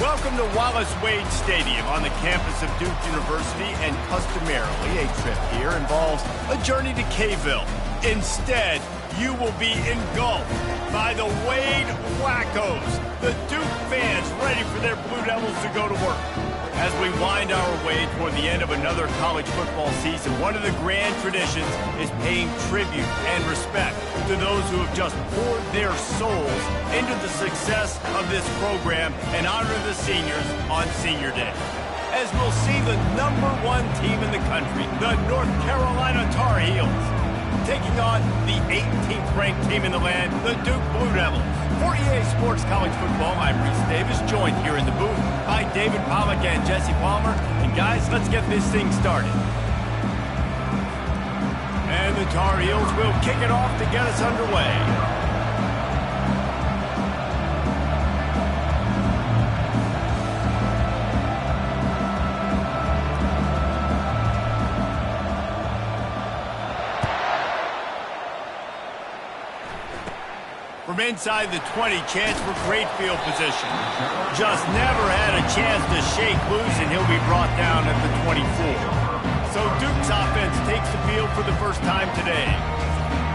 Welcome to Wallace Wade Stadium on the campus of Duke University, and customarily a trip here involves a journey to K-ville. Instead, you will be engulfed by the Wade Wackos, the Duke fans ready for their Blue Devils to go to work. As we wind our way toward the end of another college football season, one of the grand traditions is paying tribute and respect to those who have just poured their souls into the success of this program and honor the seniors on Senior Day. As we'll see the #1 team in the country, the North Carolina Tar Heels, taking on the 18th ranked team in the land, the Duke Blue Devils. For EA Sports College Football, I'm Reese Davis, joined here in the booth by David Pollack and Jesse Palmer. And guys, let's get this thing started. And the Tar Heels will kick it off to get us underway. From inside the 20, chance for great field position. Just never had a chance to shake loose, and he'll be brought down at the 24. So Duke's offense takes the field for the first time today.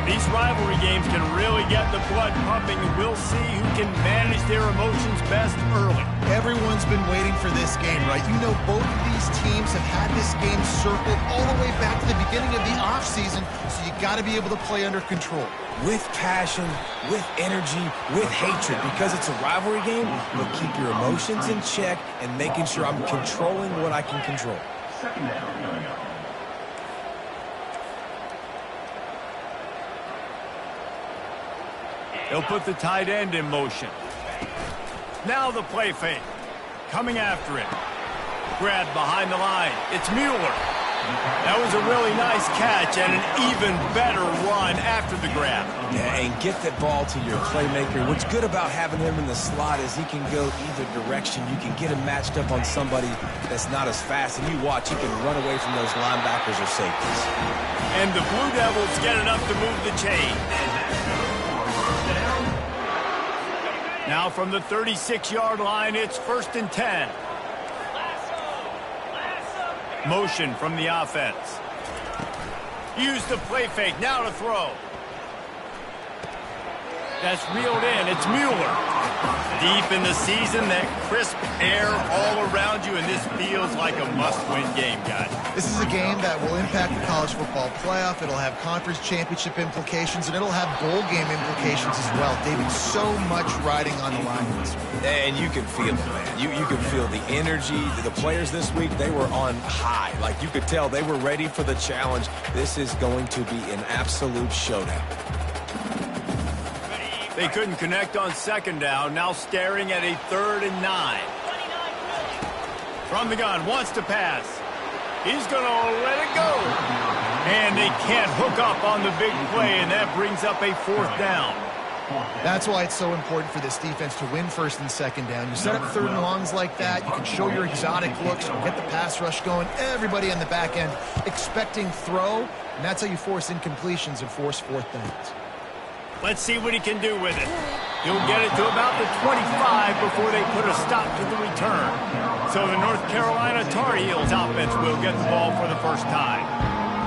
These rivalry games can really get the blood pumping, and we'll see who can manage their emotions best early. Everyone's been waiting for this game, right? You know, both of these teams have had this game circled all the way back to the beginning of the offseason, so you got to be able to play under control. With passion, with energy, with hatred, because it's a rivalry game, but keep your emotions in check and making sure I'm controlling what I can control. Second down coming up. He'll put the tight end in motion. Now the play fake. Coming after it. Grabbed behind the line. It's Mueller. That was a really nice catch and an even better run after the grab. Yeah, and get that ball to your playmaker. What's good about having him in the slot is he can go either direction. You can get him matched up on somebody that's not as fast, and you watch, he can run away from those linebackers or safeties. And the Blue Devils get it up to move the chain. Now from the 36-yard line, it's 1st and 10. Motion from the offense. Use the play fake, now to throw. That's reeled in, it's Mueller. Deep in the season, that crisp air all around you, and this feels like a must-win game, guys. This is a game that will impact the college football playoff. It'll have conference championship implications, and it'll have bowl game implications as well. David, so much riding on the line in this one. And you can feel it, man. You can feel the energy. The players this week, they were on high. Like, you could tell they were ready for the challenge. This is going to be an absolute showdown. They couldn't connect on 2nd down, now staring at a 3rd and 9. From the gun, wants to pass. He's going to let it go. And they can't hook up on the big play, and that brings up a 4th down. That's why it's so important for this defense to win 1st and 2nd down. You set up 3rd and longs like that, you can show your exotic looks, you can get the pass rush going, everybody on the back end expecting throw, and that's how you force incompletions and force 4th downs. Let's see what he can do with it. He'll get it to about the 25 before they put a stop to the return. So the North Carolina Tar Heels offense will get the ball for the first time.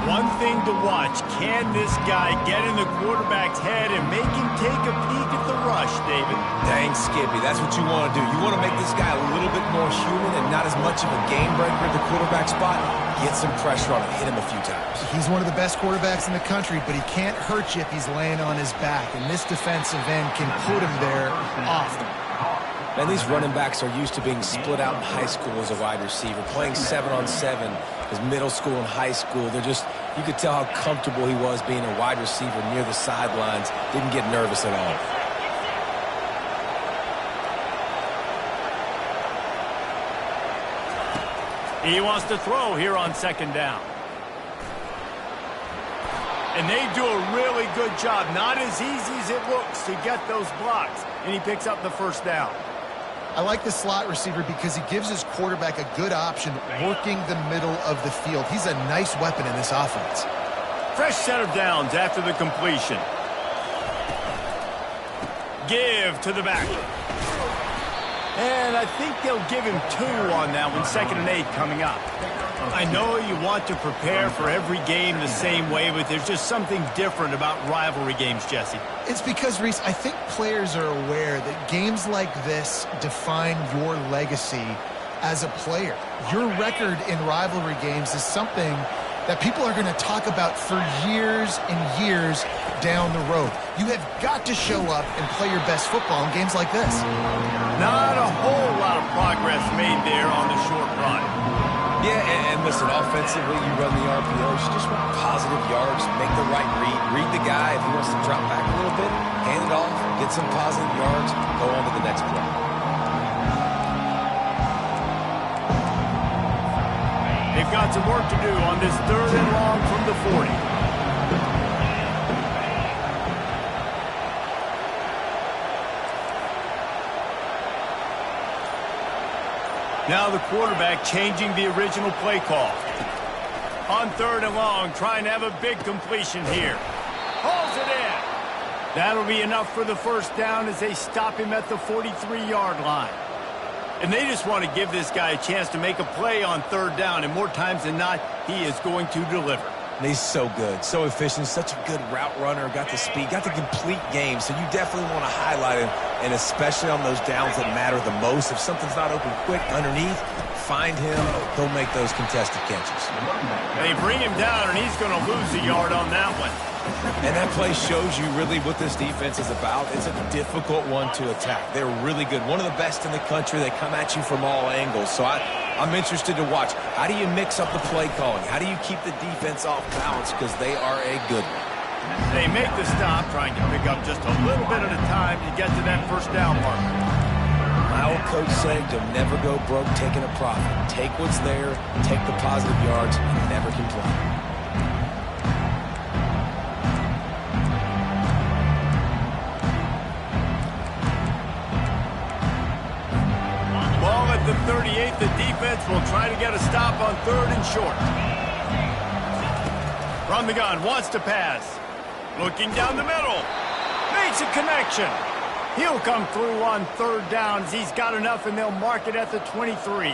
One thing to watch, can this guy get in the quarterback's head and make him take a peek at the rush, David? Dang, Skippy, that's what you want to do. You want to make this guy a little bit more human and not as much of a game breaker at the quarterback spot. Get some pressure on him, hit him a few times. He's one of the best quarterbacks in the country, but he can't hurt you if he's laying on his back, and this defensive end can put him there often. And these running backs are used to being split out in high school as a wide receiver, playing 7-on-7 as middle school and high school. They're just, you could tell how comfortable he was being a wide receiver near the sidelines. Didn't get nervous at all. He wants to throw here on 2nd down. And they do a really good job. Not as easy as it looks to get those blocks. And he picks up the 1st down. I like the slot receiver because he gives his quarterback a good option working the middle of the field. He's a nice weapon in this offense. Fresh set of downs after the completion. Give to the back. And I think they'll give him 2 on that one, 2nd and 8 coming up. I know you want to prepare for every game the same way, but there's just something different about rivalry games, Jesse. It's because, Reese, I think players are aware that games like this define your legacy as a player. Your record in rivalry games is something that people are going to talk about for years and years down the road. You have got to show up and play your best football in games like this. Not a whole lot of progress made there on the short run. Yeah, and listen, offensively, you run the RPOs, you just want positive yards, make the right read the guy. If he wants to drop back a little bit, hand it off, get some positive yards, go on to the next play. They've got some work to do on this 3rd and long from the 40. Now the quarterback changing the original play call. On 3rd and long, trying to have a big completion here. Hauls it in. That'll be enough for the 1st down as they stop him at the 43-yard line. And they just want to give this guy a chance to make a play on 3rd down, and more times than not, he is going to deliver. And he's so good, so efficient, such a good route runner, got the speed, got the complete game, so you definitely want to highlight him, and especially on those downs that matter the most. If something's not open quick underneath, find him, he'll make those contested catches. They bring him down, and he's going to lose a yard on that one. And that play shows you really what this defense is about. It's a difficult one to attack. They're really good. One of the best in the country. They come at you from all angles. So I'm interested to watch. How do you mix up the play calling? How do you keep the defense off balance? Because they are a good one. They make the stop, trying to pick up just a little bit at a time to get to that 1st down marker. My old coach said, you'll never go broke taking a profit. Take what's there, take the positive yards, and never complain. The 38, the defense will try to get a stop on 3rd and short. From the gun, wants to pass. Looking down the middle. Makes a connection. He'll come through on 3rd down as he's got enough, and they'll mark it at the 23.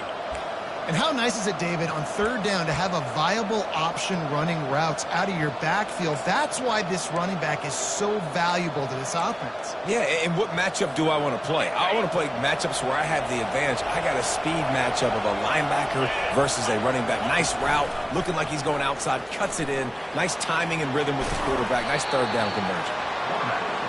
And how nice is it, David, on 3rd down to have a viable option running routes out of your backfield? That's why this running back is so valuable to this offense. Yeah, and what matchup do I want to play? I want to play matchups where I have the advantage. I got a speed matchup of a linebacker versus a running back. Nice route, looking like he's going outside, cuts it in. Nice timing and rhythm with the quarterback. Nice 3rd down conversion.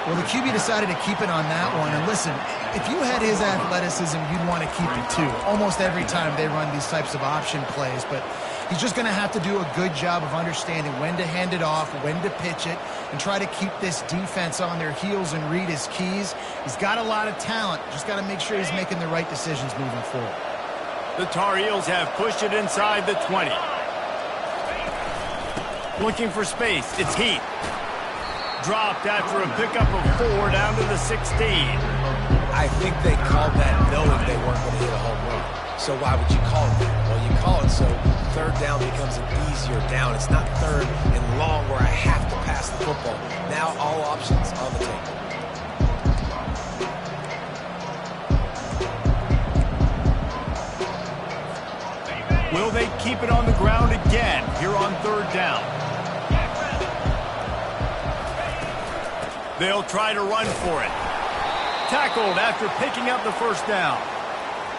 Well, the QB decided to keep it on that one. And listen, if you had his athleticism, you'd want to keep it too. Almost every time they run these types of option plays. But he's just going to have to do a good job of understanding when to hand it off, when to pitch it, and try to keep this defense on their heels and read his keys. He's got a lot of talent. Just got to make sure he's making the right decisions moving forward. The Tar Heels have pushed it inside the 20. Looking for space. It's Heath. Dropped after a pickup of 4 down to the 16. I think they called that knowing they weren't going to hit a home run. So why would you call it that? Well, you call it so 3rd down becomes an easier down. It's not 3rd and long where I have to pass the football. Now all options on the table. Will they keep it on the ground again here on 3rd down? They'll try to run for it. Tackled after picking up the 1st down.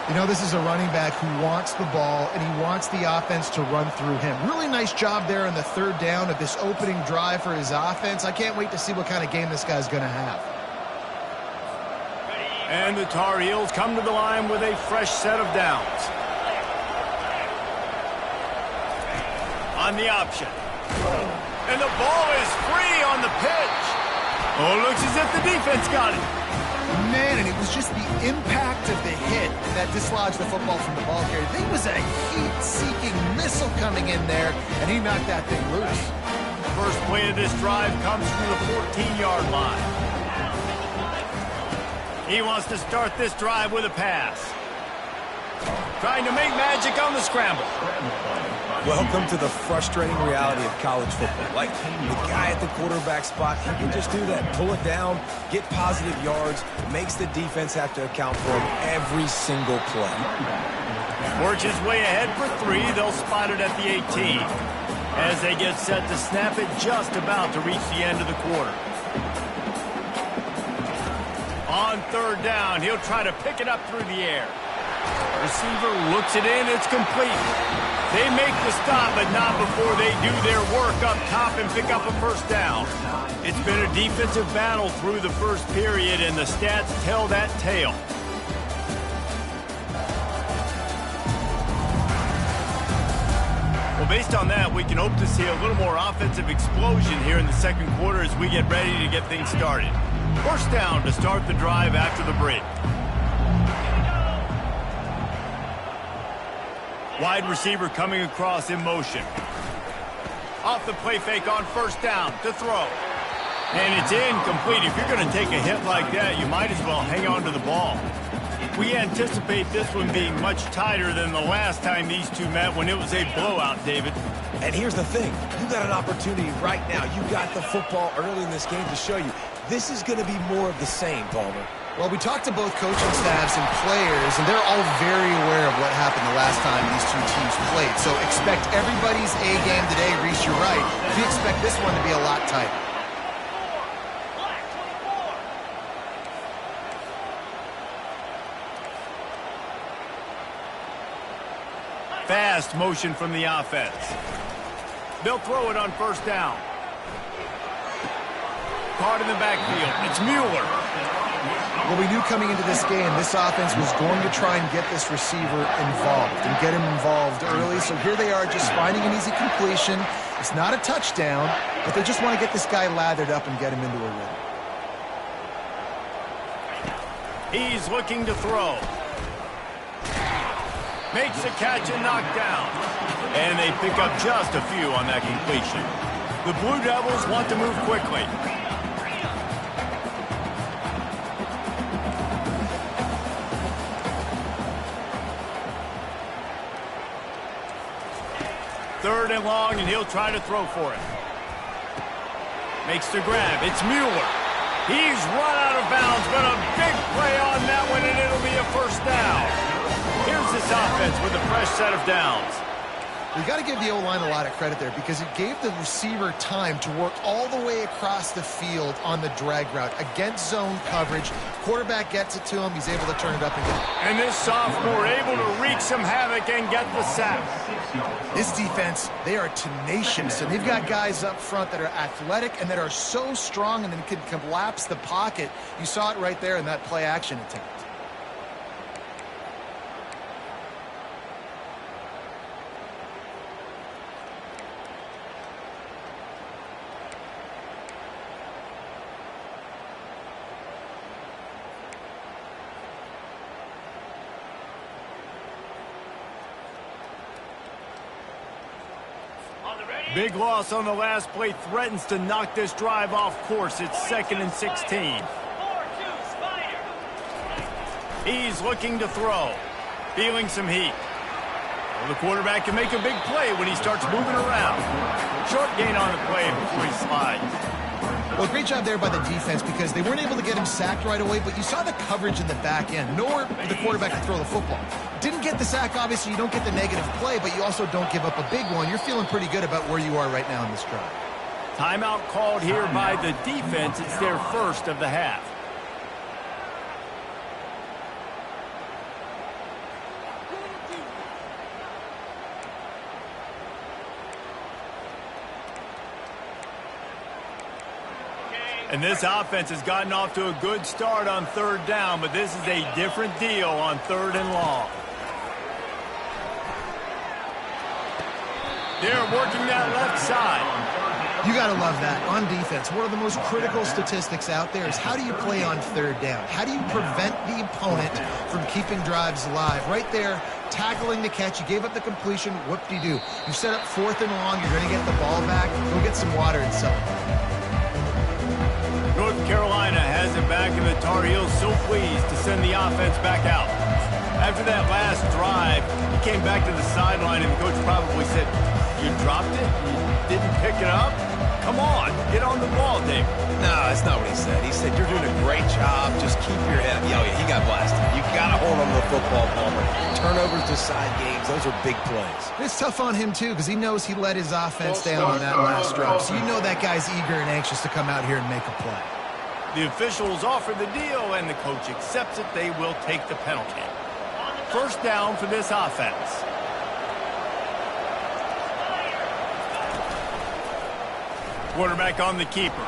You know, this is a running back who wants the ball, and he wants the offense to run through him. Really nice job there on the 3rd down of this opening drive for his offense. I can't wait to see what kind of game this guy's going to have. And the Tar Heels come to the line with a fresh set of downs. On the option. And the ball is free on the pitch. Oh, looks as if the defense got it. Man, and it was just the impact of the hit that dislodged the football from the ball carrier. There was a heat-seeking missile coming in there, and he knocked that thing loose. First play of this drive comes from the 14-yard line. He wants to start this drive with a pass. Trying to make magic on the scramble. Welcome to the frustrating reality of college football. Like, the guy at the quarterback spot, he can just do that. Pull it down, get positive yards, makes the defense have to account for him every single play. Works his way ahead for 3. They'll spot it at the 18. As they get set to snap it, just about to reach the end of the quarter. On 3rd down, he'll try to pick it up through the air. Receiver looks it in, it's complete. They make the stop, but not before they do their work up top and pick up a 1st down. It's been a defensive battle through the 1st period, and the stats tell that tale. Well, based on that, we can hope to see a little more offensive explosion here in the 2nd quarter as we get ready to get things started. 1st down to start the drive after the break. Wide receiver coming across in motion. Off the play fake on 1st down to throw. And it's incomplete. If you're going to take a hit like that, you might as well hang on to the ball. We anticipate this one being much tighter than the last time these two met when it was a blowout, David. And here's the thing. You got an opportunity right now. You got the football early in this game to show you. This is going to be more of the same, Palmer. Well, we talked to both coaching staffs and players, and they're all very aware of what happened the last time these two teams played. So expect everybody's A game today. Reese, you're right. We expect this one to be a lot tighter. Fast motion from the offense. They'll throw it on 1st down. Caught in the backfield. It's Mueller. Well, we knew coming into this game, this offense was going to try and get this receiver involved and get him involved early. So here they are just finding an easy completion. It's not a touchdown, but they just want to get this guy lathered up and get him into a rhythm. He's looking to throw. Makes the catch and knocked down. And they pick up just a few on that completion. The Blue Devils want to move quickly. Third and long, and he'll try to throw for it. Makes the grab. It's Mueller. He's run out of bounds, but a big play on that one, and it'll be a 1st down. Here's this offense with a fresh set of downs. You got to give the O-line a lot of credit there because it gave the receiver time to work all the way across the field on the drag route against zone coverage. Quarterback gets it to him. He's able to turn it up and get it. And this sophomore able to wreak some havoc and get the sack. This defense, they are tenacious, and they've got guys up front that are athletic and that are so strong and then can collapse the pocket. You saw it right there in that play-action attempt. Big loss on the last play threatens to knock this drive off course. It's 2nd and 16. He's looking to throw. Feeling some heat. Well, the quarterback can make a big play when he starts moving around. Short gain on the play before he slides. Well, great job there by the defense because they weren't able to get him sacked right away, but you saw the coverage in the back end. Nowhere for the quarterback to throw the football. Didn't get the sack, obviously. You don't get the negative play, but you also don't give up a big one. You're feeling pretty good about where you are right now in this drive. Timeout called here by the defense. It's their 1st of the half. And this offense has gotten off to a good start on 3rd down, but this is a different deal on 3rd and long. They're working that left side. You got to love that on defense. One of the most critical statistics out there is how do you play on 3rd down? How do you prevent the opponent from keeping drives alive? Right there, tackling the catch. You gave up the completion. Whoop-de-doo. You set up 4th and long. You're going to get the ball back. Go get some water and celebrate. North Carolina has it back, and the Tar Heels so pleased to send the offense back out. After that last drive, he came back to the sideline, and the coach probably said, "You dropped it? You didn't pick it up? Come on, get on the ball, Dave." No, that's not what he said. He said, "You're doing a great job. Just keep your head up." Oh, yeah, he got blasted. You got to hold on to the football, Palmer. Turnovers decide games. Those are big plays. It's tough on him, too, because he knows he let his offense down on that last drive. So you know that guy's eager and anxious to come out here and make a play. The officials offer the deal, and the coach accepts it. They will take the penalty. First down for this offense. Quarterback on the keeper.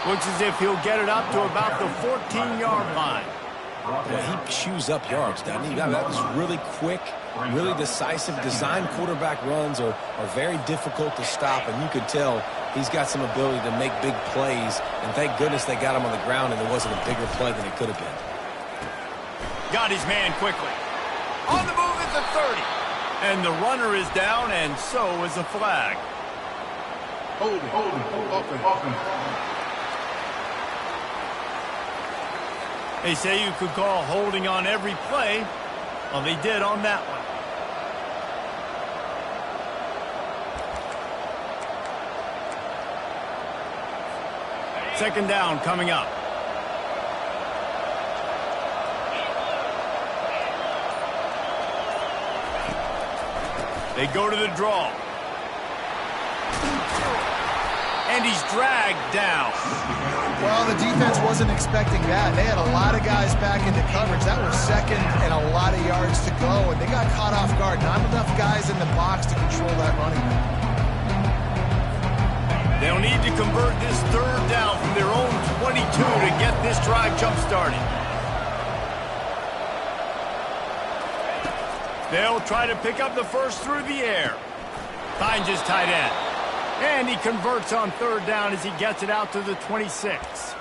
Looks as if he'll get it up to about the 14-yard line. Yeah, he chews up yards, doesn't he? That was really quick, really decisive. Design quarterback runs are very difficult to stop, and you could tell he's got some ability to make big plays, and thank goodness they got him on the ground and there wasn't a bigger play than it could have been. Got his man quickly. On the move at the 30. And the runner is down, and so is a flag. Hold it, open. They say you could call holding on every play. Well, they did on that one. Second down coming up. They go to the draw. And he's dragged down. Well, the defense wasn't expecting that. They had a lot of guys back into coverage. That was second and a lot of yards to go, and they got caught off guard. Not enough guys in the box to control that running back. They'll need to convert this third down from their own 22 to get this drive jump-started. They'll try to pick up the first through the air. Finds his tight end. And he converts on third down as he gets it out to the 26.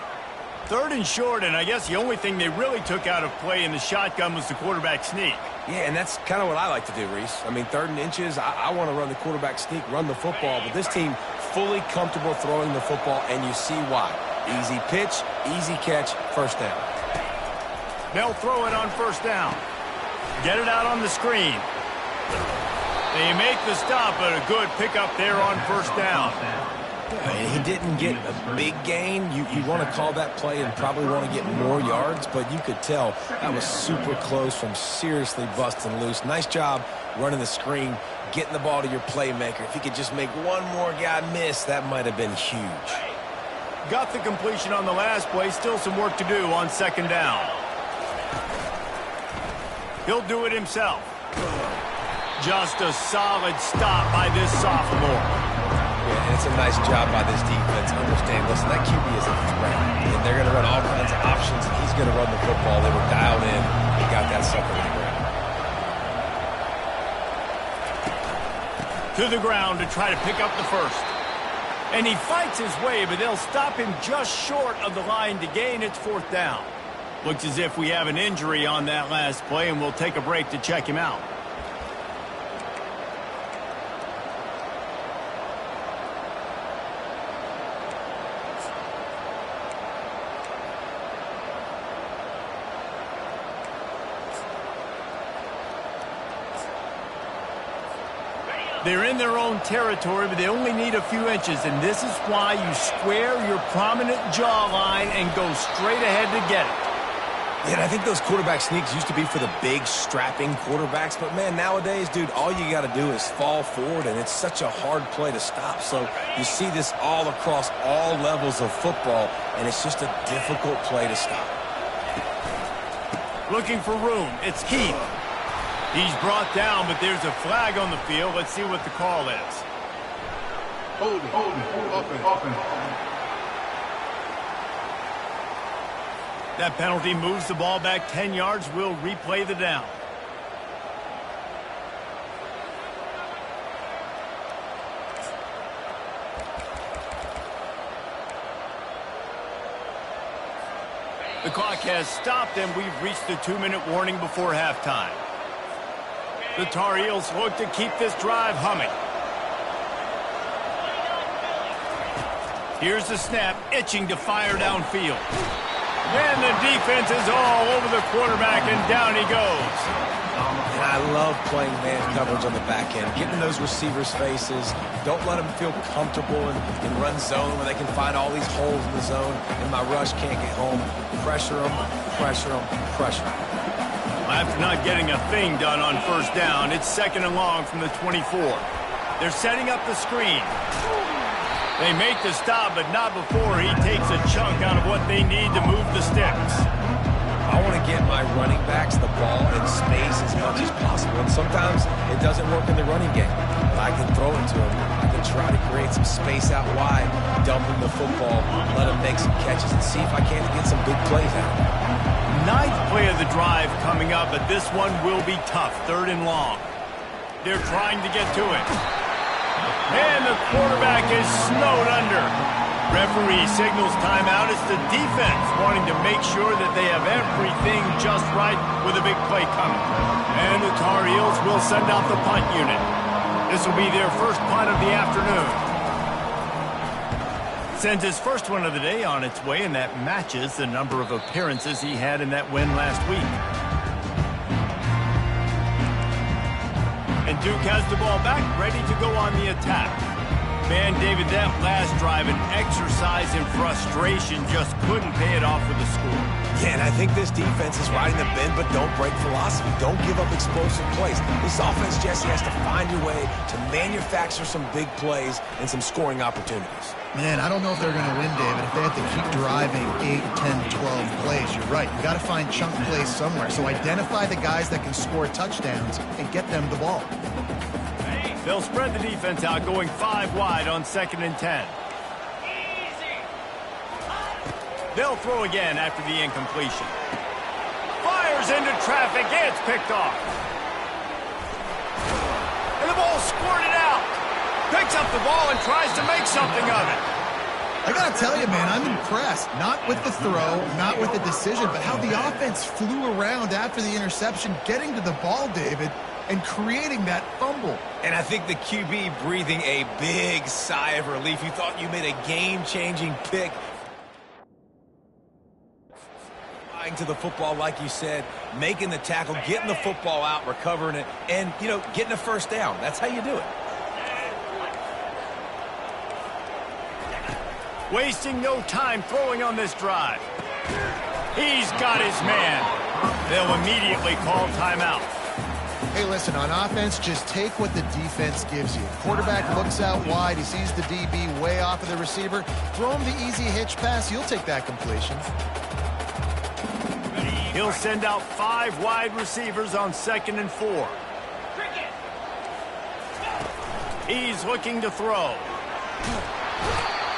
Third and short, and I guess the only thing they really took out of play in the shotgun was the quarterback sneak. Yeah, and that's kind of what I like to do, Reese. I mean, third and inches, I want to run the quarterback sneak, run the football, but this team fully comfortable throwing the football, and you see why. Easy pitch, easy catch, first down. They'll throw it on first down. Get it out on the screen. They make the stop, but a good pickup there on first down. He didn't get a big gain. You want to call that play and probably want to get more yards, but you could tell that was super close from seriously busting loose. Nice job running the screen, getting the ball to your playmaker. If he could just make one more guy miss, that might have been huge. Got the completion on the last play. Still some work to do on second down. He'll do it himself. Just a solid stop by this sophomore. Yeah, and it's a nice job by this defense. Understand, listen, that QB is a threat. And they're going to run all kinds of options, and he's going to run the football. They were dialed in. He got that sucker to the ground. To the ground to try to pick up the first. And he fights his way, but they'll stop him just short of the line to gain. It's fourth down. Looks as if we have an injury on that last play, and we'll take a break to check him out. They're in their own territory, but they only need a few inches, and this is why you square your prominent jawline and go straight ahead to get it. Yeah, and I think those quarterback sneaks used to be for the big, strapping quarterbacks, but, man, nowadays, dude, all you got to do is fall forward, and it's such a hard play to stop. So you see this all across all levels of football, and it's just a difficult play to stop. Looking for room. It's Keith. He's brought down, but there's a flag on the field. Let's see what the call is. Hold it, open. That penalty moves the ball back 10 yards. We'll replay the down. The clock has stopped, and we've reached the 2-minute warning before halftime. The Tar Heels look to keep this drive humming. Here's the snap, itching to fire downfield. And the defense is all over the quarterback, and down he goes. And I love playing man coverage on the back end, getting those receivers' faces. Don't let them feel comfortable in run zone where they can find all these holes in the zone, and my rush can't get home. Pressure them, pressure them, pressure them. After not getting a thing done on first down, it's 2nd and long from the 24. They're setting up the screen. They make the stop, but not before he takes a chunk out of what they need to move the sticks. I want to get my running backs the ball in space as much as possible, and sometimes it doesn't work in the running game. But I can throw it to them. I can try to create some space out wide, dump them the football, let them make some catches, and see if I can't get some big plays out of it. 9th play of the drive coming up, but this one will be tough. 3rd and long. They're trying to get to it. And the quarterback is snowed under. Referee signals timeout. It's the defense wanting to make sure that they have everything just right with a big play coming. And the Tar Heels will send out the punt unit. This will be their first punt of the afternoon. Sends his first one of the day on its way, and that matches the number of appearances he had in that win last week. And Duke has the ball back, ready to go on the attack. Man, David, that last drive, an exercise in frustration, just couldn't pay it off with a score. Yeah, and I think this defense is riding the bend, but don't break philosophy. Don't give up explosive plays. This offense, Jesse, has to find your way to manufacture some big plays and some scoring opportunities. Man, I don't know if they're going to win, David, if they have to keep driving 8, 10, 12 plays. You're right. You got to find chunk plays somewhere. So identify the guys that can score touchdowns and get them the ball. They'll spread the defense out, going 5 wide on 2nd and 10. They'll throw again after the incompletion. Fires into traffic. It's picked off. And the ball squirted out. Picks up the ball and tries to make something of it. I got to tell you, man, I'm impressed. Not with the throw, not with the decision, but how the offense flew around after the interception, getting to the ball, David, and creating that fumble. And I think the QB breathing a big sigh of relief. You thought you made a game-changing pick. To the football, like you said, making the tackle, getting the football out, recovering it, and, you know, getting a first down. That's how you do it. Wasting no time throwing on this drive. He's got his man. They'll immediately call timeout. Hey, listen, on offense, just take what the defense gives you. Quarterback looks out wide. He sees the DB way off of the receiver. Throw him the easy hitch pass. You'll take that completion. He'll send out 5 wide receivers on 2nd and 4. He's looking to throw.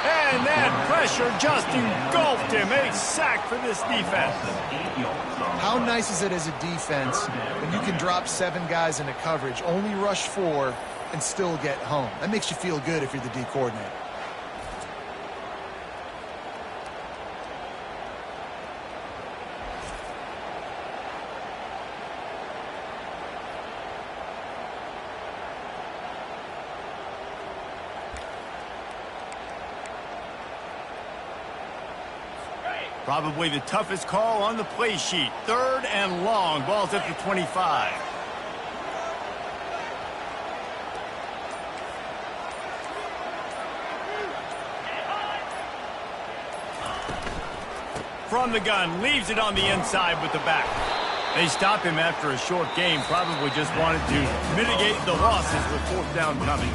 And that pressure just engulfed him. A sack for this defense. How nice is it as a defense when you can drop 7 guys into coverage, only rush 4, and still get home? That makes you feel good if you're the D coordinator. Probably the toughest call on the play sheet. 3rd and long. Ball's at the 25. From the gun, leaves it on the inside with the back. They stop him after a short game. Probably just wanted to mitigate the losses with 4th down coming.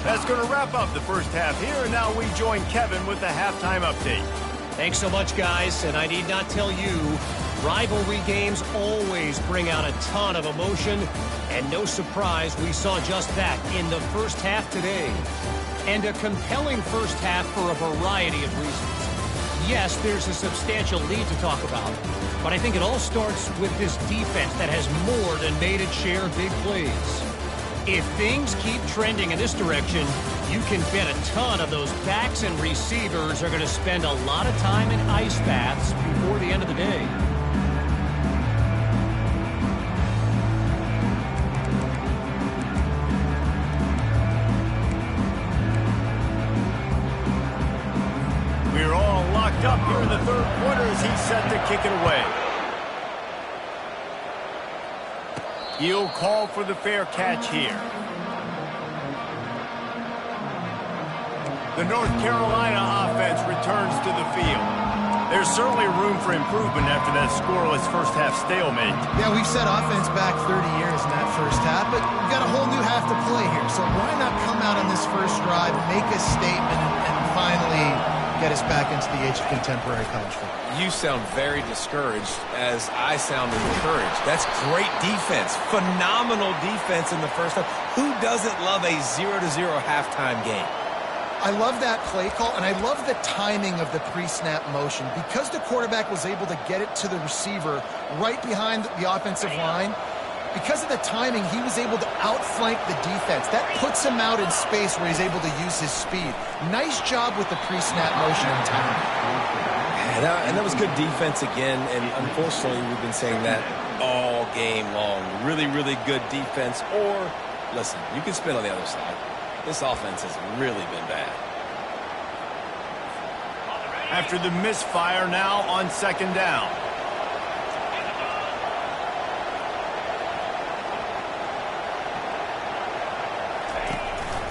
That's going to wrap up the first half here, and now we join Kevin with the halftime update. Thanks so much, guys, and I need not tell you, rivalry games always bring out a ton of emotion, and no surprise we saw just that in the first half today. And a compelling first half for a variety of reasons. Yes, there's a substantial lead to talk about, but I think it all starts with this defense that has more than made its share of big plays. If things keep trending in this direction, you can bet a ton of those backs and receivers are going to spend a lot of time in ice baths before the end of the day. We're all locked up here in the 3rd quarter as he sets set to kick it away. He'll call for the fair catch here. The North Carolina offense returns to the field. There's certainly room for improvement after that scoreless first-half stalemate. Yeah, we've set offense back 30 years in that first half, but we've got a whole new half to play here. So why not come out on this first drive, make a statement, and finally get us back into the age of contemporary college football? You sound very discouraged, as I sound encouraged. That's great defense. Phenomenal defense in the first half. Who doesn't love a 0-0 halftime game? I love that play call, and I love the timing of the pre-snap motion. Because the quarterback was able to get it to the receiver right behind the offensive line, because of the timing, he was able to outflank the defense. That puts him out in space where he's able to use his speed. Nice job with the pre-snap motion and timing. And that was good defense again, and unfortunately, we've been saying that all game long. Really, really good defense. Or, listen, you can spin on the other side. This offense has really been bad. After the misfire, now on second down.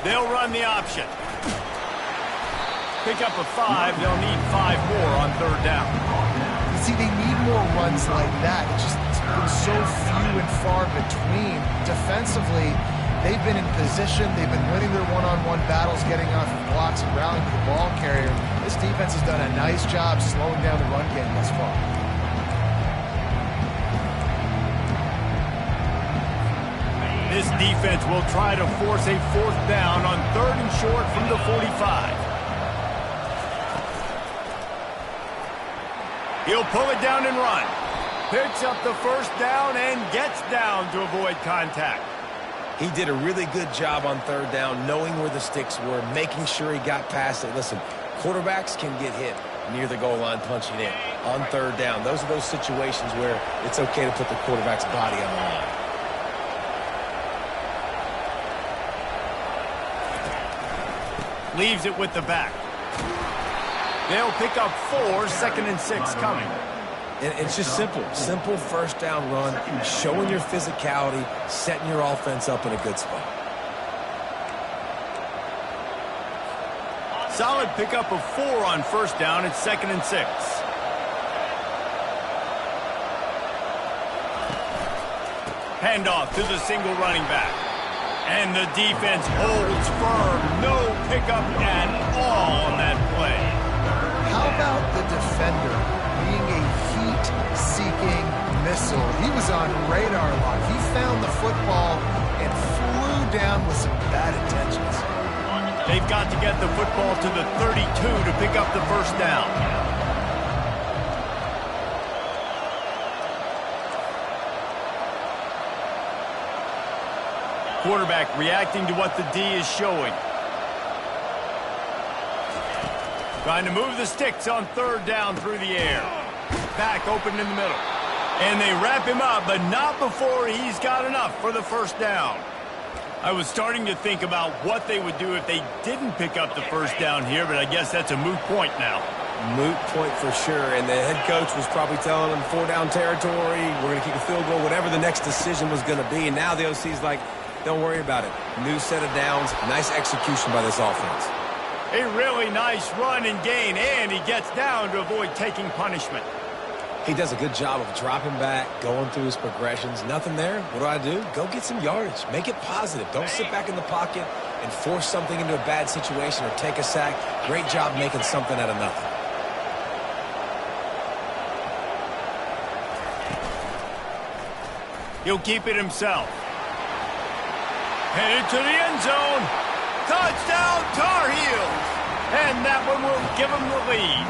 They'll run the option. Pick up a 5. They'll need 5 more on third down. You see, they need more runs like that. It's just been so few and far between. Defensively, they've been in position. They've been winning their one-on-one battles, getting off of blocks and rallying to the ball carrier. This defense has done a nice job slowing down the run game thus far. This defense will try to force a fourth down on third and short from the 45. He'll pull it down and run. Picks up the first down and gets down to avoid contact. He did a really good job on third down, knowing where the sticks were, making sure he got past it. Listen, quarterbacks can get hit near the goal line punching in. On third down, those are those situations where it's okay to put the quarterback's body on the line. Leaves it with the back. They'll pick up 4, second and 6 coming. And it's just simple first down run, showing your physicality, setting your offense up in a good spot. Solid pickup of 4 on first down. It's second and 6. Handoff to the single running back. And the defense holds firm. No pickup at all on that play. How about the defender being a heat-seeking missile? He was on radar lock. He found the football and flew down with some bad intentions. They've got to get the football to the 32 to pick up the first down. Quarterback reacting to what the D is showing. Trying to move the sticks on third down through the air. Back open in the middle. And they wrap him up, but not before he's got enough for the first down. I was starting to think about what they would do if they didn't pick up the first down here, but I guess that's a moot point now. Moot point for sure, and the head coach was probably telling them 4-down territory, we're going to kick a field goal, whatever the next decision was going to be, and now the OC's like, don't worry about it. New set of downs, nice execution by this offense. A really nice run and gain, and he gets down to avoid taking punishment. He does a good job of dropping back, going through his progressions. Nothing there. What do? Go get some yardage. Make it positive. Don't sit back in the pocket and force something into a bad situation or take a sack. Great job making something out of nothing. He'll keep it himself. Headed to the end zone. Touchdown, Tar Heels. And that one will give them the lead.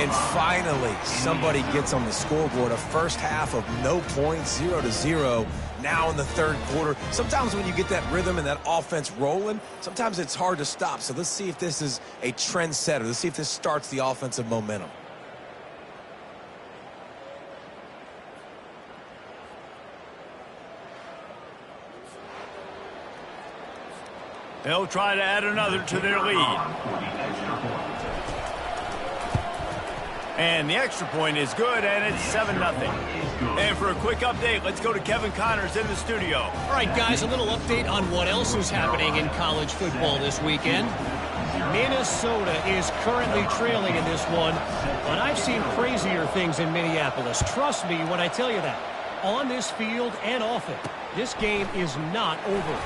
And finally, somebody gets on the scoreboard. A first half of no points, 0-0. Now in the third quarter. Sometimes when you get that rhythm and that offense rolling, sometimes it's hard to stop. So let's see if this is a trend setter. Let's see if this starts the offensive momentum. They'll try to add another to their lead. And the extra point is good, and it's 7-0. And for a quick update, let's go to Kevin Connors in the studio. All right, guys, a little update on what else is happening in college football this weekend. Minnesota is currently trailing in this one, but I've seen crazier things in Minneapolis. Trust me when I tell you that. On this field and off it, this game is not over.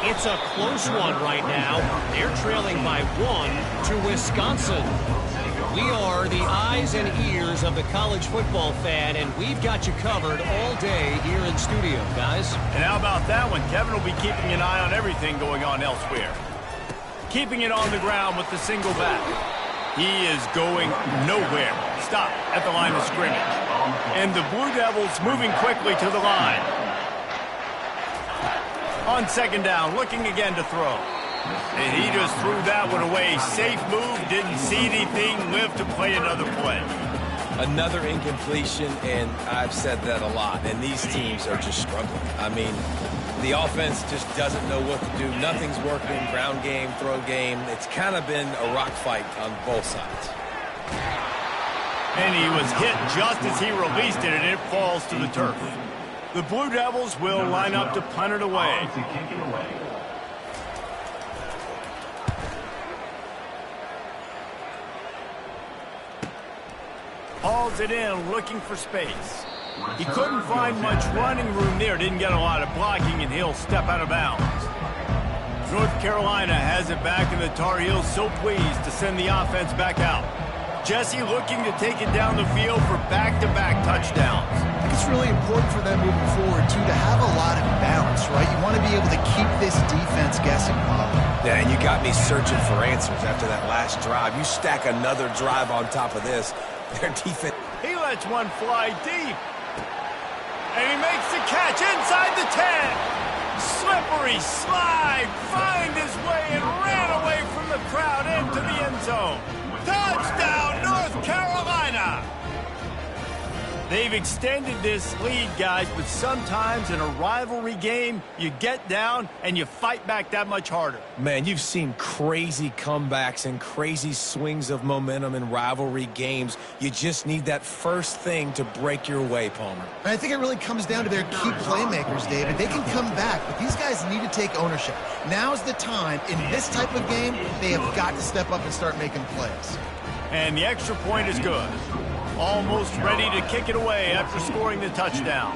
It's a close one right now. They're trailing by 1 to Wisconsin. We are the eyes and ears of the college football fan, and we've got you covered all day here in studio, guys. And how about that one? Kevin will be keeping an eye on everything going on elsewhere. Keeping it on the ground with the single back. He is going nowhere. Stop at the line of scrimmage. And the Blue Devils moving quickly to the line. On second down, looking again to throw. And he just threw that one away. Safe move, didn't see anything, lived to play another play. Another incompletion, and I've said that a lot, and these teams are just struggling. I mean, the offense just doesn't know what to do. Nothing's working, ground game, throw game. It's kind of been a rock fight on both sides. And he was hit just as he released it, and it falls to the turf. The Blue Devils will line up to punt it away. Hauls it in, looking for space. He couldn't find much running room there. Didn't get a lot of blocking, and he'll step out of bounds. North Carolina has it back, and the Tar Heels so pleased to send the offense back out. Jesse looking to take it down the field for back-to-back touchdowns. I think it's really important for them moving forward, too, to have a lot of balance, right? You want to be able to keep this defense guessing, Bob. Yeah, and you got me searching for answers after that last drive. You stack another drive on top of this. Their defense. He lets one fly deep. And he makes the catch inside the 10. Slippery slide. Find his way and ran away from the crowd into the end zone. Touchdown, North Carolina. They've extended this lead, guys, but sometimes in a rivalry game, you get down and you fight back that much harder. Man, you've seen crazy comebacks and crazy swings of momentum in rivalry games. You just need that first thing to break your way, Palmer. And I think it really comes down to their key playmakers, David. They can come back, but these guys need to take ownership. Now's the time. In this type of game, they have got to step up and start making plays. And the extra point is good. Almost ready to kick it away after scoring the touchdown.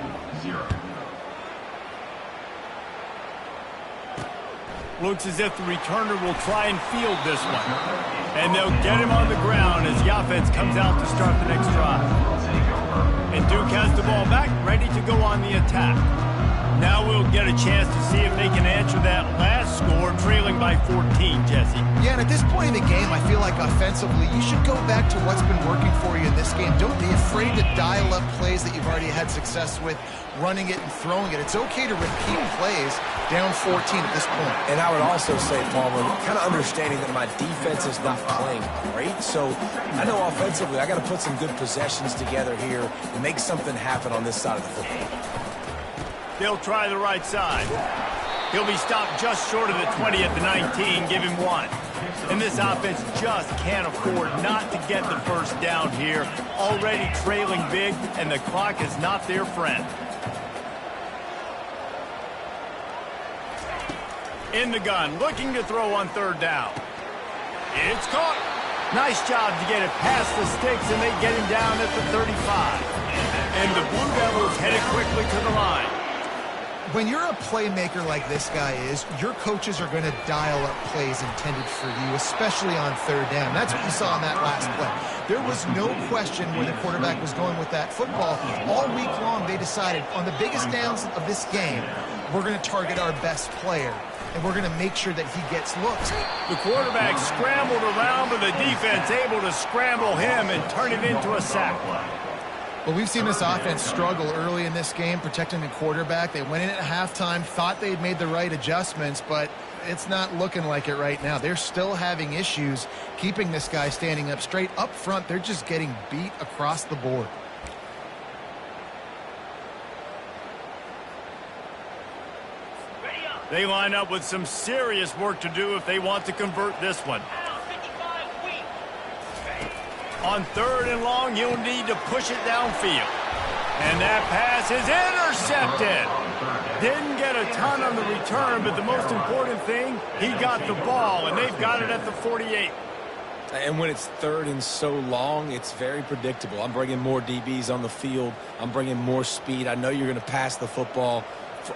Looks as if the returner will try and field this one. And they'll get him on the ground as the offense comes out to start the next drive. And Duke has the ball back, ready to go on the attack. Now we'll get a chance to see if they can answer that last score, trailing by 14, Jesse. Yeah, and at this point in the game, I feel like offensively, you should go back to what's been working for you in this game. Don't be afraid to dial up plays that you've already had success with, running it and throwing it. It's okay to repeat plays down 14 at this point. And I would also say, Palmer, kind of understanding that my defense is not playing great, so I know offensively I got to put some good possessions together here and make something happen on this side of the football. They'll try the right side. He'll be stopped just short of the 20 at the 19. Give him one. And this offense just can't afford not to get the first down here. Already trailing big, and the clock is not their friend. In the gun, looking to throw on third down. It's caught. Nice job to get it past the sticks, and they get him down at the 35. And the Blue Devils headed quickly to the line. When you're a playmaker like this guy is, your coaches are going to dial up plays intended for you, especially on third down. That's what you saw in that last play. There was no question where the quarterback was going with that football. All week long, they decided on the biggest downs of this game, we're going to target our best player, and we're going to make sure that he gets looks. The quarterback scrambled around, but the defense able to scramble him and turn it into a sack. Well, we've seen this offense struggle early in this game, protecting the quarterback. They went in at halftime, thought they'd made the right adjustments, but it's not looking like it right now. They're still having issues keeping this guy standing up straight. Up front, they're just getting beat across the board. They line up with some serious work to do if they want to convert this one. On 3rd and long, you'll need to push it downfield. And that pass is intercepted. Didn't get a ton on the return, but the most important thing, he got the ball, and they've got it at the 48. And when it's 3rd and so long, it's very predictable. I'm bringing more DBs on the field. I'm bringing more speed. I know you're going to pass the football.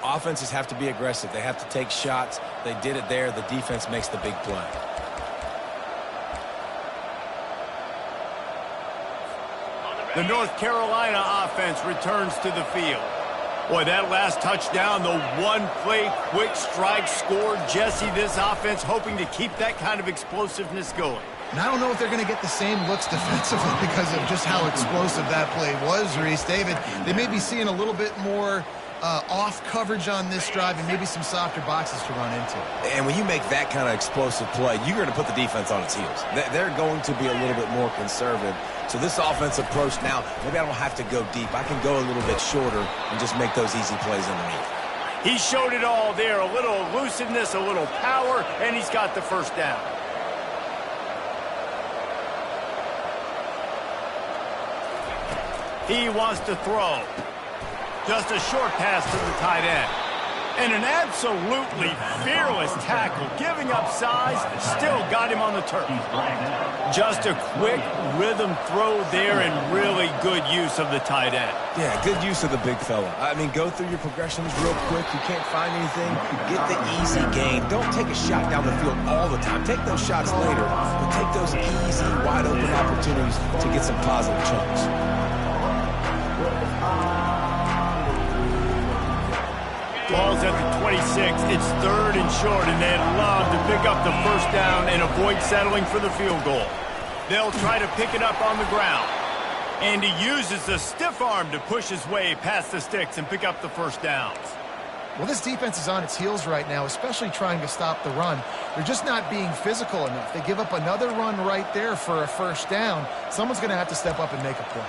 Offenses have to be aggressive. They have to take shots. They did it there. The defense makes the big play. The North Carolina offense returns to the field. Boy, that last touchdown, the one-play quick strike score. Jesse, this offense hoping to keep that kind of explosiveness going. And I don't know if they're going to get the same looks defensively because of just how explosive that play was, Reese. David, they may be seeing a little bit more off coverage on this drive and maybe some softer boxes to run into. And when you make that kind of explosive play, you're going to put the defense on its heels. They're going to be a little bit more conservative. So this offense approach now, maybe I don't have to go deep. I can go a little bit shorter and just make those easy plays underneath. He showed it all there, a little elusiveness, a little power, and he's got the first down. He wants to throw. Just a short pass to the tight end. And an absolutely fearless tackle, giving up size, still got him on the turf. Just a quick rhythm throw there and really good use of the tight end. Yeah, good use of the big fella. I mean, go through your progressions real quick. You can't find anything. Get the easy gain. Don't take a shot down the field all the time. Take those shots later, but take those easy, wide-open opportunities to get some positive chunks. Ball's at the 26. It's 3rd and short, and they'd love to pick up the first down and avoid settling for the field goal. They'll try to pick it up on the ground. And he uses the stiff arm to push his way past the sticks and pick up the first downs. Well, this defense is on its heels right now, especially trying to stop the run. They're just not being physical enough. They give up another run right there for a first down. Someone's going to have to step up and make a play.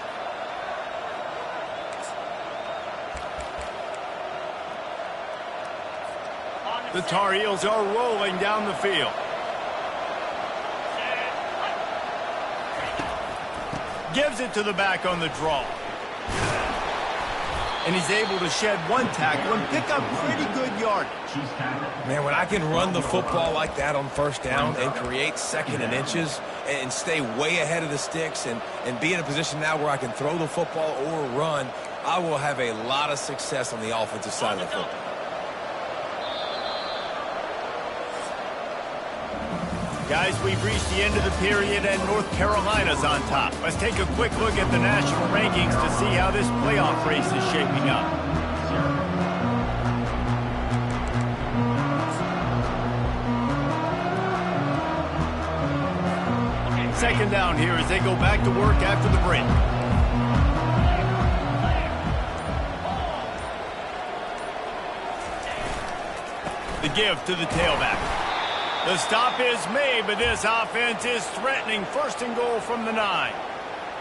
The Tar Heels are rolling down the field. Gives it to the back on the draw. And he's able to shed one tackle and pick up pretty good yardage. Man, when I can run the football like that on first down and create 2nd and inches and stay way ahead of the sticks and be in a position now where I can throw the football or run, I will have a lot of success on the offensive side of the football. Guys, we've reached the end of the period, and North Carolina's on top. Let's take a quick look at the national rankings to see how this playoff race is shaping up. Second down here as they go back to work after the break. The give to the tailback. The stop is made, but this offense is threatening 1st and goal from the 9.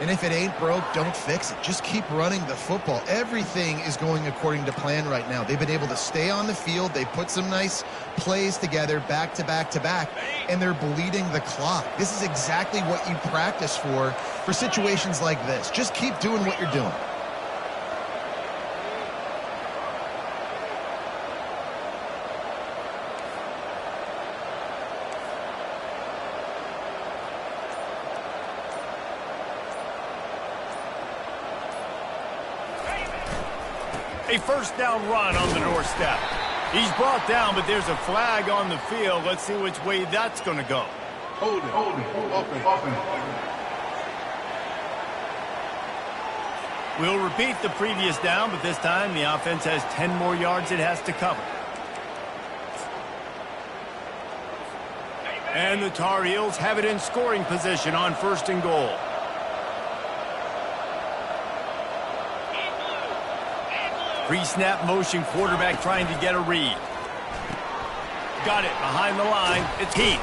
And if it ain't broke, don't fix it. Just keep running the football. Everything is going according to plan right now. They've been able to stay on the field. They put some nice plays together back to back to back, and they're bleeding the clock. This is exactly what you practice for situations like this. Just keep doing what you're doing. A first down run on the doorstep. He's brought down, but there's a flag on the field. Let's see which way that's going to go. Hold it. Open. We'll repeat the previous down, but this time the offense has 10 more yards it has to cover. And the Tar Heels have it in scoring position on 1st and goal. Pre-snap motion, quarterback trying to get a read. Got it behind the line. It's Heath.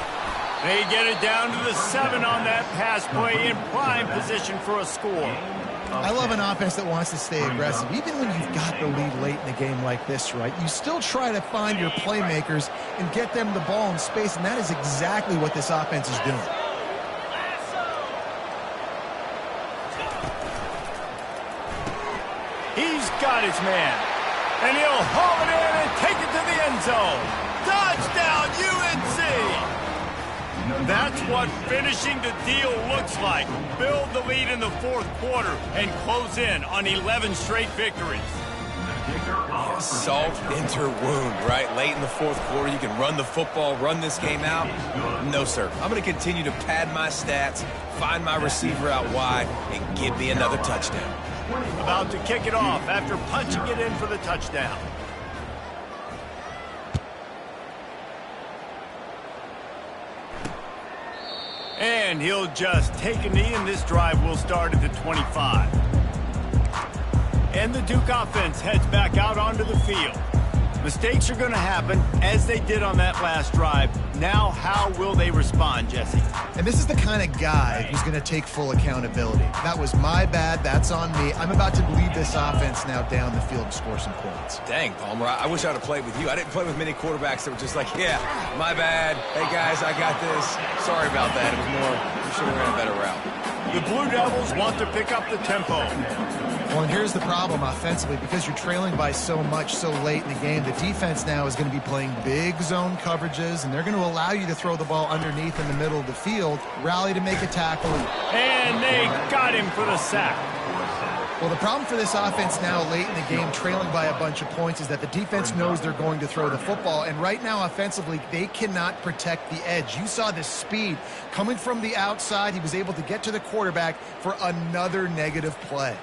They get it down to the 7 on that pass play, in prime position for a score. I love an offense that wants to stay aggressive. Even when you've got the lead late in a game like this, right, you still try to find your playmakers and get them the ball in space, and that is exactly what this offense is doing. He's got his man. And he'll haul it in and take it to the end zone. Touchdown, UNC! That's what finishing the deal looks like. Build the lead in the fourth quarter and close in on 11 straight victories. Salt into wound, right? Late in the fourth quarter, you can run the football, run this game out. No, sir. I'm going to continue to pad my stats, find my receiver out wide, and give me another touchdown. About to kick it off after punching it in for the touchdown. And he'll just take a knee, and this drive will start at the 25. And the Duke offense heads back out onto the field. Mistakes are going to happen, as they did on that last drive. Now, how will they respond, Jesse? And this is the kind of guy who's going to take full accountability. That was my bad. That's on me. I'm about to lead this offense now down the field and score some points. Dang, Palmer, I wish I'd have played with you. I didn't play with many quarterbacks that were just like, yeah, my bad. Hey, guys, I got this. Sorry about that. It was more, we should have ran a better route. The Blue Devils want to pick up the tempo. Well, and here's the problem offensively. Because you're trailing by so much so late in the game, the defense now is going to be playing big zone coverages, and they're going to allow you to throw the ball underneath in the middle of the field, rally to make a tackle. And they got him for the sack. Well, the problem for this offense now late in the game, trailing by a bunch of points, is that the defense knows they're going to throw the football. And right now, offensively, they cannot protect the edge. You saw the speed coming from the outside. He was able to get to the quarterback for another negative play.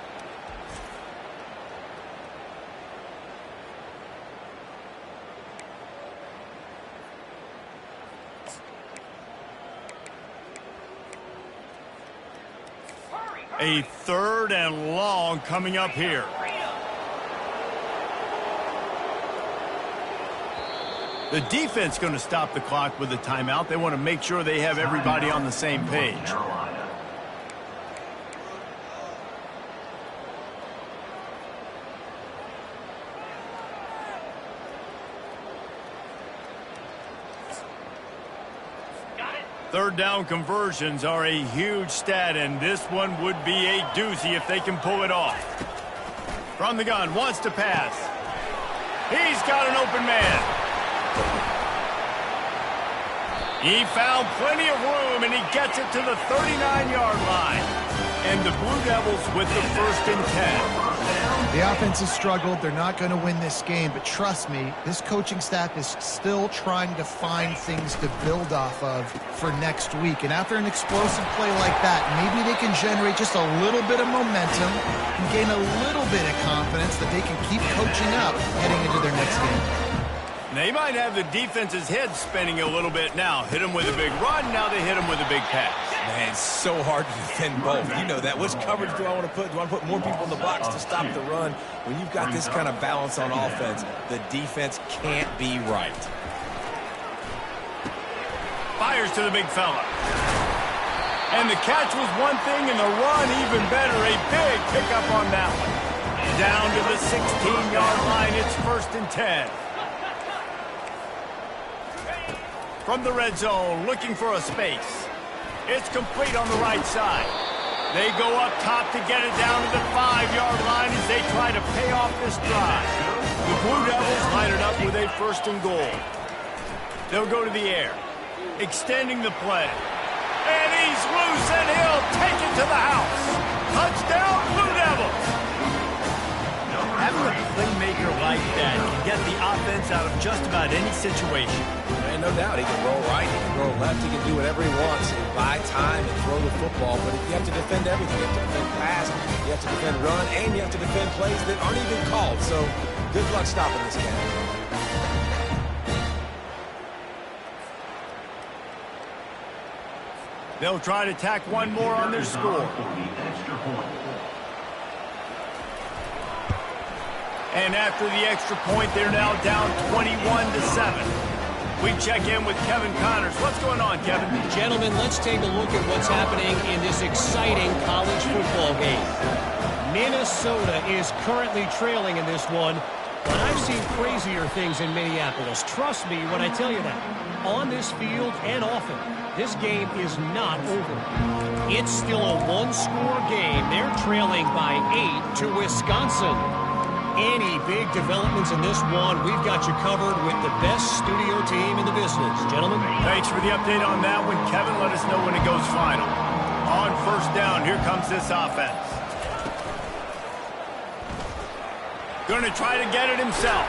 A 3rd and long coming up here. The defense going to stop the clock with a timeout. They want to make sure they have everybody on the same page. Third down conversions are a huge stat, and this one would be a doozy if they can pull it off. From the gun, wants to pass. He's got an open man. He found plenty of room, and he gets it to the 39-yard line. And the Blue Devils with the 1st and 10. The offense has struggled. They're not going to win this game, but trust me, this coaching staff is still trying to find things to build off of for next week. And after an explosive play like that, maybe they can generate just a little bit of momentum and gain a little bit of confidence that they can keep coaching up heading into their next game. They might have the defense's head spinning a little bit now. Hit him with a big run, now they hit him with a big pass. Man, it's so hard to defend both. You know that. Which coverage do I want to put? Do I want to put more people in the box to stop the run? When you've got this kind of balance on offense, the defense can't be right. Fires to the big fella. And the catch was one thing, and the run even better. A big pickup on that one. Down to the 16-yard line, it's 1st and 10. From the red zone, looking for a space. It's complete on the right side. They go up top to get it down to the 5-yard line as they try to pay off this drive. The Blue Devils line it up with a 1st and goal. They'll go to the air, extending the play. And he's loose, and he'll take it to the house. Touchdown, Blue Devils! Having a playmaker like that can get the offense out of just about any situation. And no doubt, he can roll right, he can roll left, he can do whatever he wants, buy time and throw the football. But you have to defend everything. You have to defend pass, you have to defend run, and you have to defend plays that aren't even called. So good luck stopping this guy. They'll try to tack one more on their score. And after the extra point, they're now down 21-7. We check in with Kevin Connors. What's going on, Kevin? Gentlemen, let's take a look at what's happening in this exciting college football game. Minnesota is currently trailing in this one, but I've seen crazier things in Minneapolis. Trust me when I tell you that. On this field and often, this game is not over. It's still a one-score game. They're trailing by 8 to Wisconsin. any big developments in this one, we've got you covered with the best studio team in the business. Gentlemen. Thanks for the update on that one, Kevin. Let us know when it goes final. On first down, here comes this offense. Going to try to get it himself.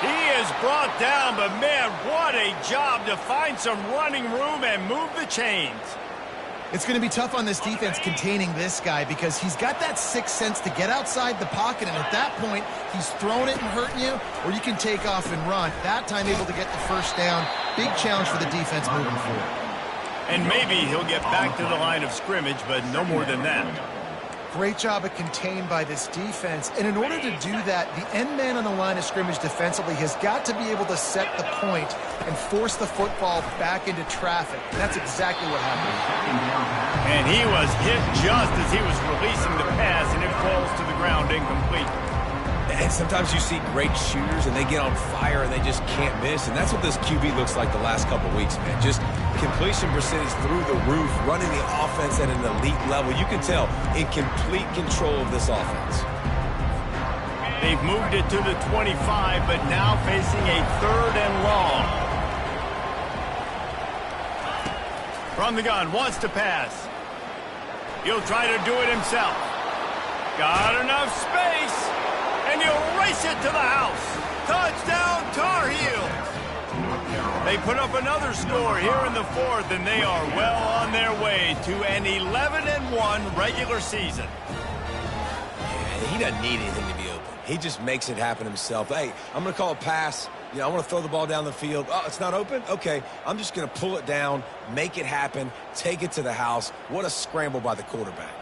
He is brought down, but man, what a job to find some running room and move the chains. It's going to be tough on this defense containing this guy because he's got that sixth sense to get outside the pocket, and at that point, he's throwing it and hurting you, or you can take off and run. That time able to get the first down. Big challenge for the defense moving forward. And maybe he'll get back to the line of scrimmage, but no more than that. Great job of contained by this defense. And in order to do that, the end man on the line of scrimmage defensively has got to be able to set the point and force the football back into traffic. And that's exactly what happened. And he was hit just as he was releasing the pass, and it falls to the ground incomplete. And sometimes you see great shooters, and they get on fire, and they just can't miss. And that's what this QB looks like the last couple weeks, man. Just completion percentage through the roof, running the offense at an elite level. You can tell in complete control of this offense. They've moved it to the 25, but now facing a 3rd and long. From the gun, wants to pass. He'll try to do it himself. Got enough space. And he'll race it to the house. Touchdown, Tar Heels. They put up another score here in the 4th, and they are well on their way to an 11-1 regular season. Yeah, he doesn't need anything to be open. He just makes it happen himself. Hey, I'm going to call a pass. You know, I want to throw the ball down the field. Oh, it's not open? Okay, I'm just going to pull it down, make it happen, take it to the house. What a scramble by the quarterback.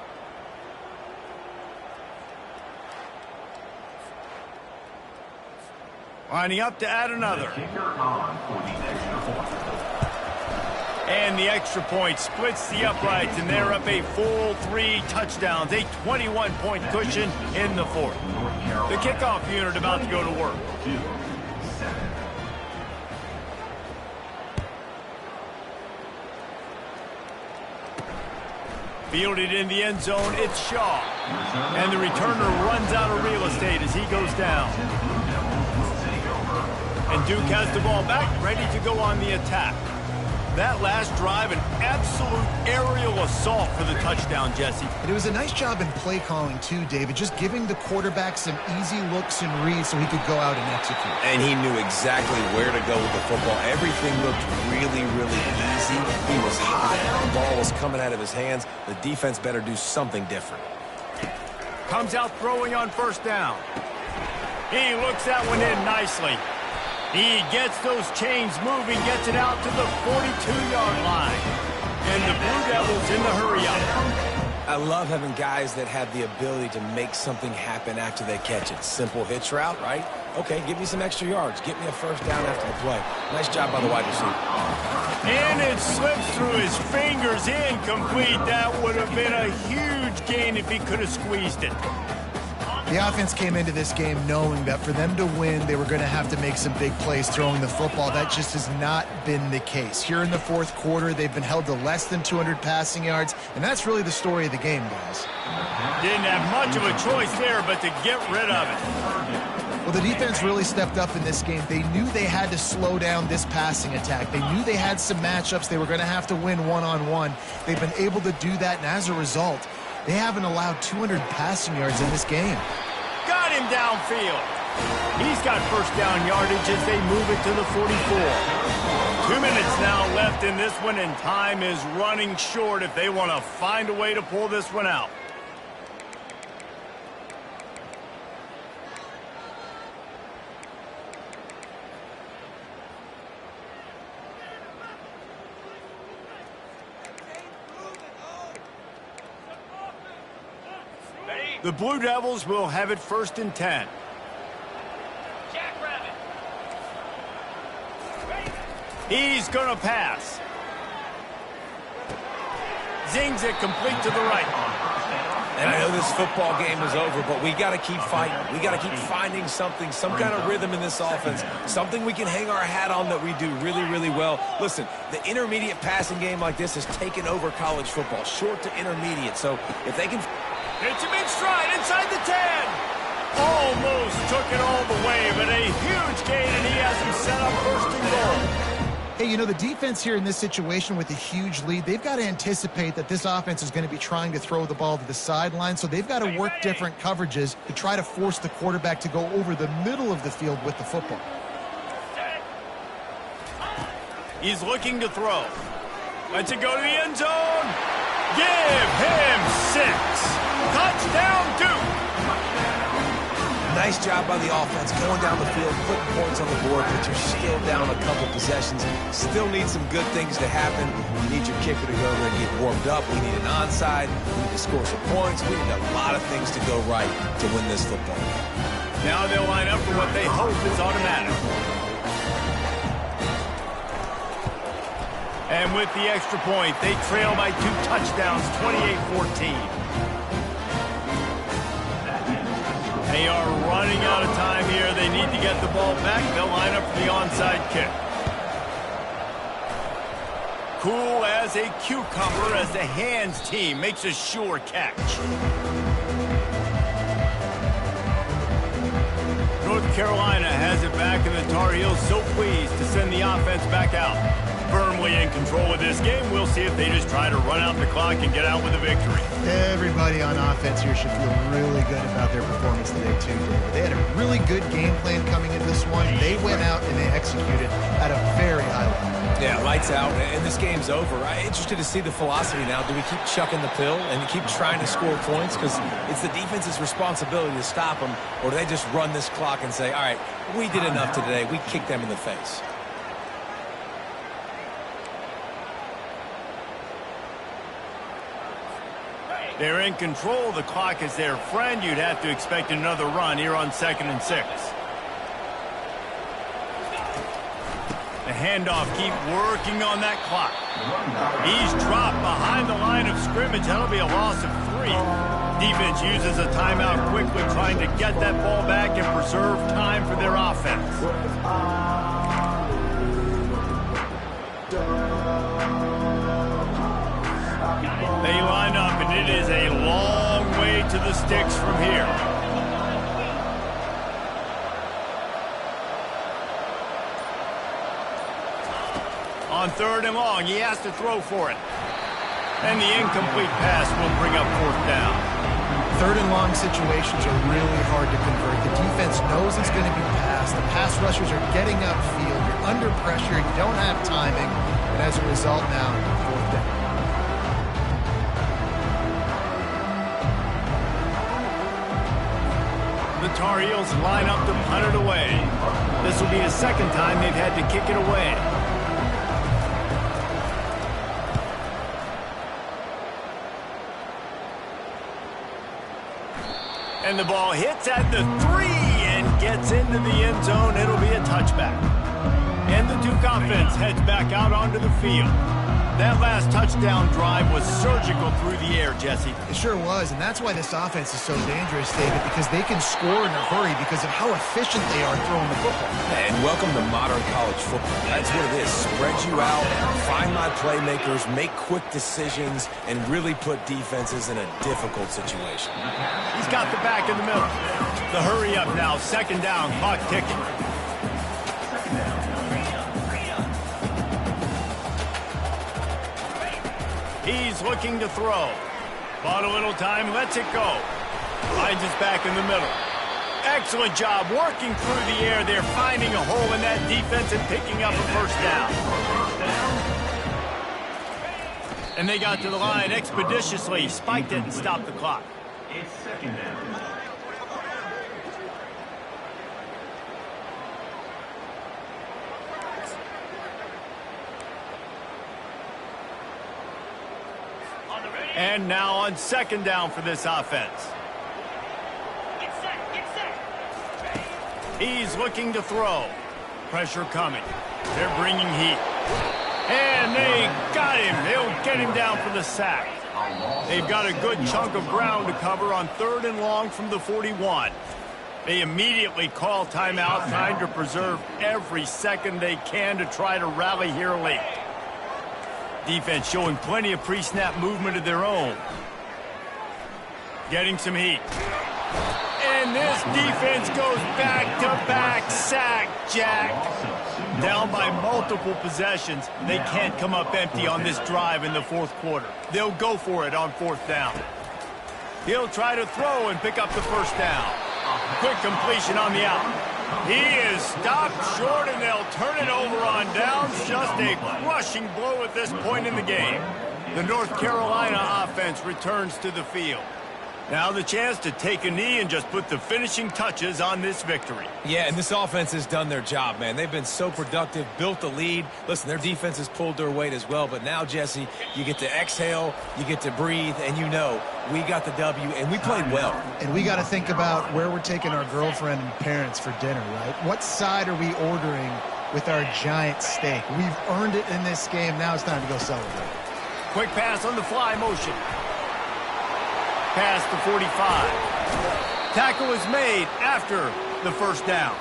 Lining up to add another. And the extra point splits the uprights, and they're up a full 3 touchdowns, a 21-point cushion in the 4th. The kickoff unit about to go to work. Fielded in the end zone, it's Shaw. And the returner runs out of real estate as he goes down. And Duke has the ball back, ready to go on the attack. That last drive, an absolute aerial assault for the touchdown, Jesse. And it was a nice job in play calling, too, David, just giving the quarterback some easy looks and reads so he could go out and execute. And he knew exactly where to go with the football. Everything looked really, really easy. He was hot. The ball was coming out of his hands. The defense better do something different. Comes out throwing on first down. He looks that one in nicely. He gets those chains moving, gets it out to the 42-yard line. And the Blue Devils in the hurry-up. I love having guys that have the ability to make something happen after they catch it. Simple hitch route, right? Okay, give me some extra yards. Get me a first down after the play. Nice job by the wide receiver. And it slips through his fingers, incomplete. That would have been a huge gain if he could have squeezed it. The offense came into this game knowing that for them to win, they were going to have to make some big plays throwing the football. That just has not been the case. Here in the 4th quarter, they've been held to less than 200 passing yards, and that's really the story of the game, guys. Didn't have much of a choice there but to get rid of it. Well, the defense really stepped up in this game. They knew they had to slow down this passing attack. They knew they had some matchups they were going to have to win one-on-one. They've been able to do that, and as a result, they haven't allowed 200 passing yards in this game. Got him downfield. He's got first down yardage as they move it to the 44. 2 minutes now left in this one, and time is running short if they want to find a way to pull this one out. The Blue Devils will have it 1st and 10. He's going to pass. Zings it complete to the right. And I know this football game is over, but we got to keep fighting. We got to keep finding something, some kind of rhythm in this offense, something we can hang our hat on that we do really, really well. Listen, the intermediate passing game like this has taken over college football, short to intermediate. So if they can... Hits him in stride inside the 10. Almost took it all the way, but a huge gain, and he has him set up first and goal. Hey, you know, the defense here in this situation with a huge lead, they've got to anticipate that this offense is going to be trying to throw the ball to the sideline, so they've got to work different coverages to try to force the quarterback to go over the middle of the field with the football. He's looking to throw. Lets it go to the end zone. Give him 6. Touchdown, Duke. Nice job by the offense going down the field, putting points on the board, but you're still down a couple possessions. Still need some good things to happen. You need your kicker to go there and get warmed up. We need an onside. We need to score some points. We need a lot of things to go right to win this football game. Now they'll line up for what they hope is automatic. And with the extra point, they trail by 2 touchdowns, 28-14. They are running out of time here. They need to get the ball back. They'll line up for the onside kick. Cool as a cucumber as the hands team makes a sure catch. North Carolina has it back, and the Tar Heels so pleased to send the offense back out. Firmly in control of this game. We'll see if they just try to run out the clock and get out with a victory. Everybody on offense here should feel really good about their performance today, too, David. They had a really good game plan coming into this one. They went out and they executed at a very high level. Yeah, lights out, and this game's over. I'm interested to see the philosophy now. Do we keep chucking the pill and keep trying to score points? Because it's the defense's responsibility to stop them, or do they just run this clock and say, all right, we did enough today. We kicked them in the face. They're in control. The clock is their friend. You'd have to expect another run here on 2nd and 6. The handoff, keep working on that clock. He's dropped behind the line of scrimmage. That'll be a loss of 3. Defense uses a timeout quickly, trying to get that ball back and preserve time for their offense. They line up, and it is a long way to the sticks from here. On 3rd and long, he has to throw for it. And the incomplete pass will bring up 4th down. 3rd and long situations are really hard to convert. The defense knows it's going to be passed. The pass rushers are getting upfield. You're under pressure. You don't have timing. And as a result now, 4th down. The Tar Heels line up to punt it away. This will be the 2nd time they've had to kick it away. And the ball hits at the 3 and gets into the end zone. It'll be a touchback. And the Duke offense heads back out onto the field. That last touchdown drive was surgical through the air, Jesse. It sure was, and that's why this offense is so dangerous, David, because they can score in a hurry because of how efficient they are throwing the football. And welcome to modern college football. That's what it is. Spread you out, find my playmakers, make quick decisions, and really put defenses in a difficult situation. He's got the back in the middle. The hurry up now, 2nd down, clock ticking. He's looking to throw. Bought a little time, lets it go. Finds his back in the middle. Excellent job working through the air. They're finding a hole in that defense and picking up a 1st down. And they got to the line expeditiously, spiked it and stopped the clock. It's 2nd down. And now on 2nd down for this offense. Get set. He's looking to throw. Pressure coming. They're bringing heat. And they got him. They'll get him down for the sack. They've got a good chunk of ground to cover on 3rd and long from the 41. They immediately call timeout, trying to preserve every second they can to try to rally here late. Defense showing plenty of pre-snap movement of their own. Getting some heat. And And this defense goes back-to-back sack, Jack. Down by multiple possessions, they can't come up empty on this drive in the fourth quarter. They'll go for it on fourth down. He'll try to throw and pick up the first down. Quick completion on the out. He is stopped short, and they'll turn it over on downs. Just a crushing blow at this point in the game. The North Carolina offense returns to the field. Now the chance to take a knee and just put the finishing touches on this victory. Yeah, and this offense has done their job, man. They've been so productive, built the lead. Listen, their defense has pulled their weight as well. But now, Jesse, you get to exhale, you get to breathe, and you know we got the W, and we played well. And we got to think about where we're taking our girlfriend and parents for dinner, right? What side are we ordering with our giant steak? We've earned it in this game. Now it's time to go celebrate. Quick pass on the fly motion. Past the 45. Tackle is made after the first down.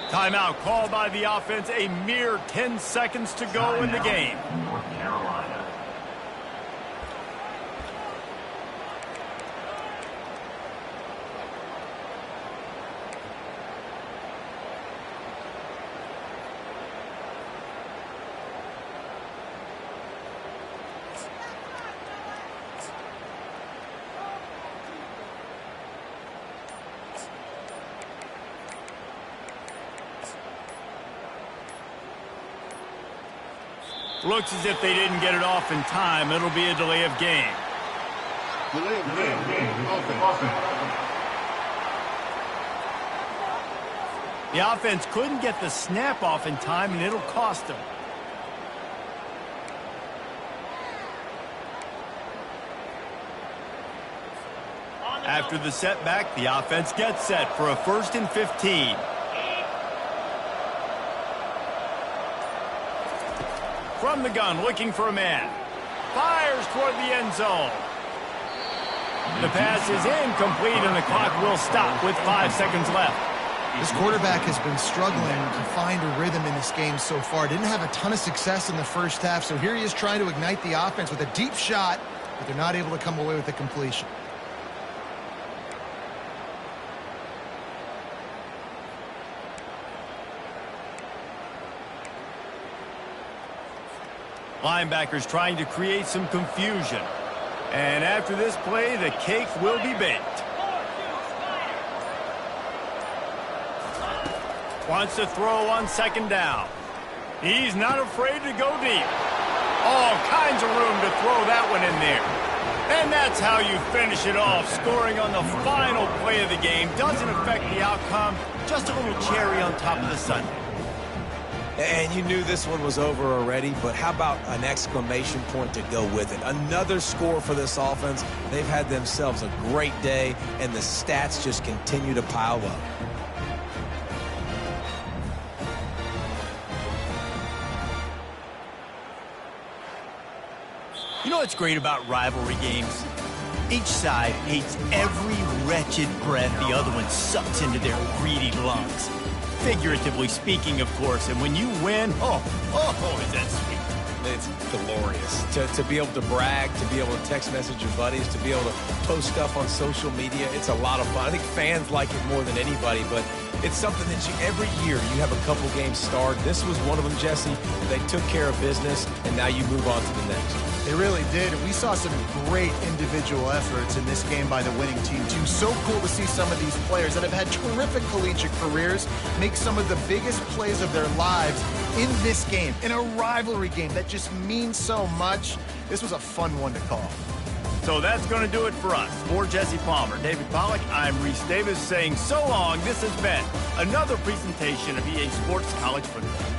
Timeout called by the offense. A mere 10 seconds to go in the game. North Carolina. Looks as if they didn't get it off in time. It'll be a delay of game. Delay of game. Offense. The offense couldn't get the snap off in time, and it'll cost them. After the setback, the offense gets set for a 1st and 15. From the gun, looking for a man. Fires toward the end zone. The pass is incomplete, and the clock will stop with 5 seconds left. This quarterback has been struggling to find a rhythm in this game so far. Didn't have a ton of success in the first half, so here he is trying to ignite the offense with a deep shot, but they're not able to come away with the completion. Linebackers trying to create some confusion. And after this play, the cake will be baked. Wants to throw on 2nd down. He's not afraid to go deep. All kinds of room to throw that one in there. And that's how you finish it off. Scoring on the final play of the game doesn't affect the outcome. Just a little cherry on top of the sundae. And you knew this one was over already, but how about an exclamation point to go with it? Another score for this offense. They've had themselves a great day, and the stats just continue to pile up. You know what's great about rivalry games? Each side hates every wretched breath the other one sucks into their greedy lungs. Figuratively speaking, of course, and when you win, oh, is that sweet. It's glorious. To be able to brag, to be able to text message your buddies, to be able to post stuff on social media, it's a lot of fun. I think fans like it more than anybody, but it's something that every year you have a couple games start. This was one of them, Jesse. They took care of business, and now you move on to the next. They really did. We saw some great individual efforts in this game by the winning team, too. So cool to see some of these players that have had terrific collegiate careers make some of the biggest plays of their lives in this game, in a rivalry game that just means so much. This was a fun one to call. So that's going to do it for us. For Jesse Palmer, David Pollack, I'm Reese Davis saying so long. This has been another presentation of EA Sports College Football.